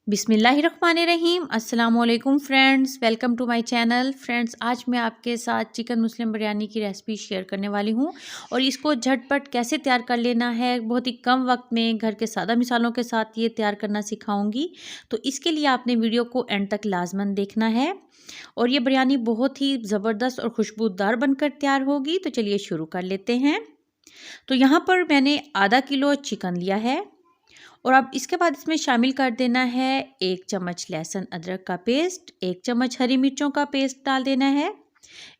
बिस्मिल्लाहिर्रहमानिर्रहीम। अस्सलाम वालेकुम friends, welcome to my channel. Friends, आज मैं आपके साथ चिकन मुस्लिम बिरयानी की रेसिपी शेयर करने वाली हूँ और इसको झटपट कैसे तैयार कर लेना है, बहुत ही कम वक्त में घर के सादा मिसालों के साथ ये तैयार करना सिखाऊंगी। तो इसके लिए आपने वीडियो को एंड तक लाजमन देखना है और ये बिरयानी बहुत ही ज़बरदस्त और खुशबूदार बनकर तैयार होगी। तो चलिए शुरू कर लेते हैं। तो यहाँ पर मैंने आधा किलो चिकन लिया है और अब इसके बाद इसमें शामिल कर देना है 1 चम्मच लहसुन अदरक का पेस्ट, 1 चम्मच हरी मिर्चों का पेस्ट डाल देना है,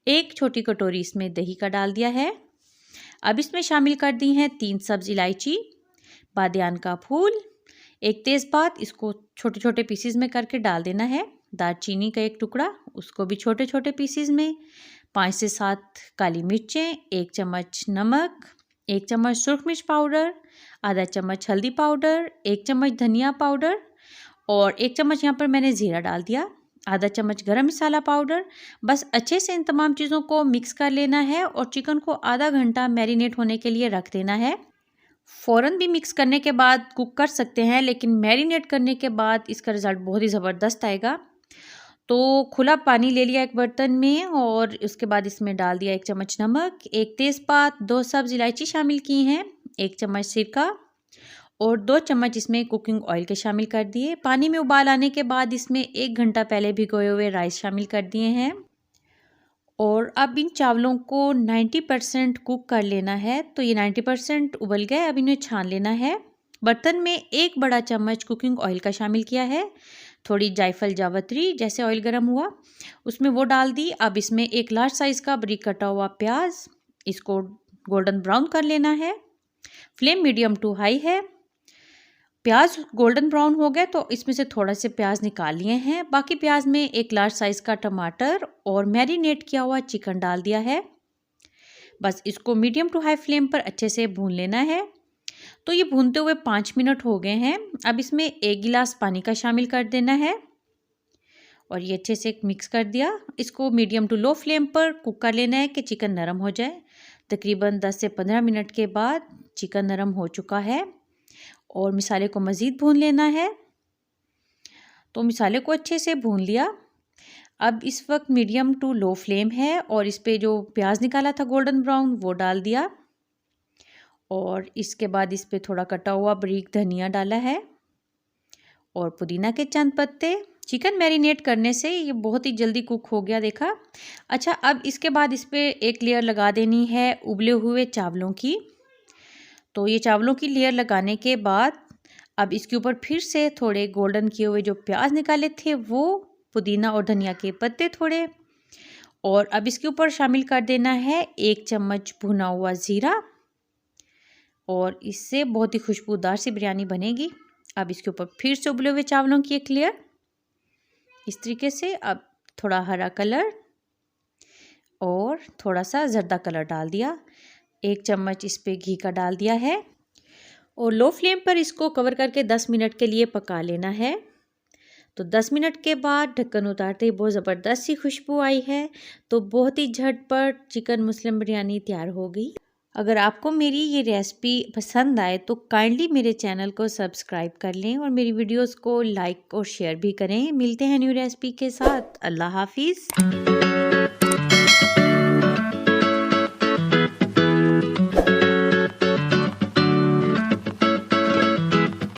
1 छोटी कटोरी इसमें दही का डाल दिया है। अब इसमें शामिल कर दी हैं 3 सब्ज इलायची, बादियान का फूल, 1 तेज़पात, इसको छोटे छोटे पीसीज में करके डाल देना है। दालचीनी का 1 टुकड़ा, उसको भी छोटे छोटे पीसीज में। 5 से 7 काली मिर्चें, 1 चम्मच नमक, 1 चम्मच सुरख मिर्च पाउडर, आधा चम्मच हल्दी पाउडर, 1 चम्मच धनिया पाउडर और 1 चम्मच यहाँ पर मैंने ज़ीरा डाल दिया, आधा चम्मच गरम मसाला पाउडर। बस अच्छे से इन तमाम चीज़ों को मिक्स कर लेना है और चिकन को आधा घंटा मैरिनेट होने के लिए रख देना है। फ़ौरन भी मिक्स करने के बाद कुक कर सकते हैं, लेकिन मैरिनेट करने के बाद इसका रिज़ल्ट बहुत ही ज़बरदस्त आएगा। तो खुला पानी ले लिया एक बर्तन में और उसके बाद इसमें डाल दिया 1 चम्मच नमक, 1 तेज़पात, 2 सब्ज़ इलायची शामिल की हैं, 1 चम्मच सिरका और 2 चम्मच इसमें कुकिंग ऑयल के शामिल कर दिए। पानी में उबाल आने के बाद इसमें 1 घंटा पहले भिगोए हुए राइस शामिल कर दिए हैं और अब इन चावलों को 90% कुक कर लेना है। तो ये 90% उबल गए, अब इन्हें छान लेना है। बर्तन में 1 बड़ा चम्मच कुकिंग ऑयल का शामिल किया है, थोड़ी जायफल जावित्री, जैसे ऑयल गर्म हुआ उसमें वो डाल दी। अब इसमें 1 लार्ज साइज़ का बारीक कटा हुआ प्याज, इसको गोल्डन ब्राउन कर लेना है। फ्लेम मीडियम टू हाई है। प्याज गोल्डन ब्राउन हो गए तो इसमें से थोड़ा से प्याज निकाल लिए हैं। बाकी प्याज में 1 लार्ज साइज़ का टमाटर और मैरिनेट किया हुआ चिकन डाल दिया है। बस इसको मीडियम टू हाई फ्लेम पर अच्छे से भून लेना है। तो ये भूनते हुए 5 मिनट हो गए हैं। अब इसमें 1 गिलास पानी का शामिल कर देना है और ये अच्छे से मिक्स कर दिया। इसको मीडियम टू लो फ्लेम पर कुक कर लेना है कि चिकन नरम हो जाए। तकरीबन 10 से 15 मिनट के बाद चिकन नरम हो चुका है और मिसाले को मज़ीद भून लेना है। तो मिसाले को अच्छे से भून लिया। अब इस वक्त मीडियम टू लो फ्लेम है और इस पे जो प्याज निकाला था गोल्डन ब्राउन वो डाल दिया और इसके बाद इस पे थोड़ा कटा हुआ बारीक धनिया डाला है और पुदीना के चंद पत्ते। चिकन मैरिनेट करने से ये बहुत ही जल्दी कुक हो गया, देखा। अच्छा, अब इसके बाद इस पे एक लेयर लगा देनी है उबले हुए चावलों की। तो ये चावलों की लेयर लगाने के बाद अब इसके ऊपर फिर से थोड़े गोल्डन किए हुए जो प्याज निकाले थे वो, पुदीना और धनिया के पत्ते थोड़े, और अब इसके ऊपर शामिल कर देना है 1 चम्मच भुना हुआ ज़ीरा और इससे बहुत ही खुशबूदार सी बिरयानी बनेगी। अब इसके ऊपर फिर से उबले हुए चावलों की एक लेयर इस तरीके से। अब थोड़ा हरा कलर और थोड़ा सा जर्दा कलर डाल दिया। 1 चम्मच इस पे घी का डाल दिया है और लो फ्लेम पर इसको कवर करके 10 मिनट के लिए पका लेना है। तो 10 मिनट के बाद ढक्कन उतारते ही बहुत ज़बरदस्त सी खुशबू आई है। तो बहुत ही झटपट चिकन मुस्लिम बिरयानी तैयार हो गई। अगर आपको मेरी ये रेसिपी पसंद आए तो काइंडली मेरे चैनल को सब्सक्राइब कर लें और मेरी वीडियोस को लाइक और शेयर भी करें। मिलते हैं न्यू रेसिपी के साथ। अल्लाह हाफिज़।